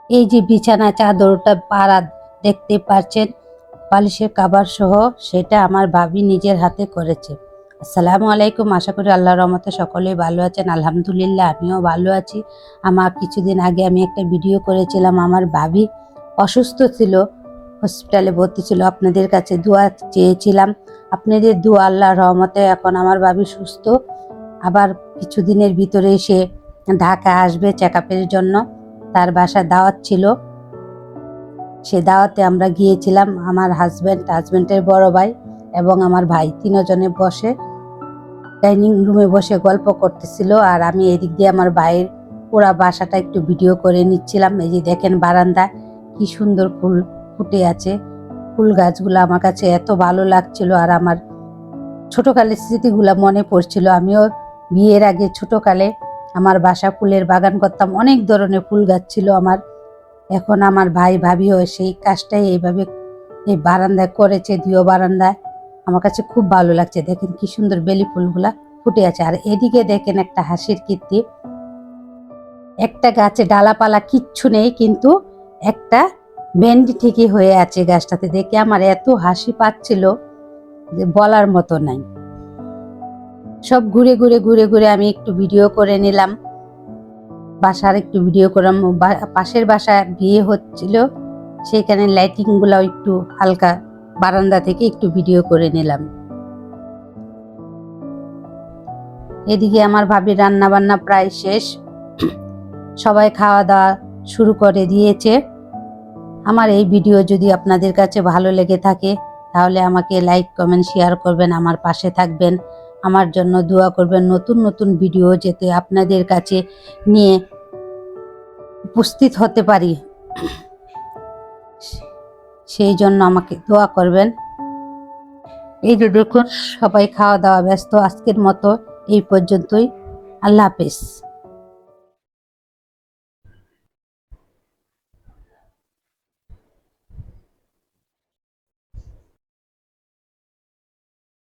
এই যে বিছানা চাদরটা পাড়া দেখতে পাচ্ছেন, বালিশের কাভার সহ, সেটা আমার ভাবি নিজের হাতে করেছে। আসসালামু আলাইকুম, আশা করি আল্লাহর রহমতে সকলেই ভালো আছেন। আলহামদুলিল্লাহ আমিও ভালো আছি। আমার কিছুদিন আগে আমি একটা ভিডিও করেছিলাম, আমার ভাবি অসুস্থ ছিল, হসপিটালে ভর্তি ছিল, আপনাদের কাছে দোয়া চেয়েছিলাম। আপনাদের দোয়া, আল্লাহর রহমতে এখন আমার ভাবি সুস্থ। আবার কিছুদিনের ভিতরে সে ঢাকা আসবে চেক আপের জন্য। তার বাসায় দাওয়াত ছিল, সে দাওয়াতে আমরা গিয়েছিলাম। আমার হাজব্যান্ডের বড় ভাই এবং আমার ভাই তিনজনে বসে ডাইনিং রুমে বসে গল্প করতেছিল, আর আমি এদিক দিয়ে আমার ভাইয়ের পুরা বাসাটা একটু ভিডিও করে নিচ্ছিলাম। এই যে দেখেন বারান্দা কি সুন্দর ফুল ফুটে আছে, ফুল গাছগুলো আমার কাছে এত ভালো লাগছিল, আর আমার ছোটকালের স্মৃতিগুলো মনে পড়ছিল। আমিও বিয়ের আগে ছোটকালে আমার বাসা ফুলের বাগান করতাম, অনেক ধরনের ফুল গাছ ছিল আমার। এখন আমার ভাই ভাবিও সেই কাজটাই এইভাবে এই বারান্দায় করেছে, দুই বারান্দায়। আমার কাছে খুব ভালো লাগছে। দেখেন কি সুন্দর বেলি ফুলগুলা ফুটে আছে। আর এদিকে দেখেন একটা হাসির কীর্তি, একটা গাছে ডালাপালা কিচ্ছু নেই, কিন্তু একটা ভেন্ডি ঠিকই হয়ে আছে গাছটাতে। দেখে আমার এত হাসি পাচ্ছিল যে বলার মতো নাই। সব ঘুরে ঘুরে ঘুরে ঘুরে আমি একটু ভিডিও করে নিলাম, বাসার একটু ভিডিও করলাম। পাশের বাসায় বিয়ে হচ্ছিল, সেখানে লাইটিং গুলো একটু হালকা বারান্দা থেকে একটু ভিডিও করে নিলাম। এদিকে আমার ভাবির রান্না বান্না প্রায় শেষ, সবাই খাওয়া দাওয়া শুরু করে দিয়েছে। আমার এই ভিডিও যদি আপনাদের কাছে ভালো লেগে থাকে তাহলে আমাকে লাইক কমেন্ট শেয়ার করবেন, আমার পাশে থাকবেন, আমার জন্য দোয়া করবেন। নতুন নতুন ভিডিও যাতে আপনাদের কাছে নিয়ে উপস্থিত হতে পারি, সেই জন্য আমাকে দোয়া করবেন। এই যে দেখুন সবাই খাওয়া দাওয়া ব্যস্ত। আজকের মতো এই পর্যন্তই। আল্লাহ হাফেজ।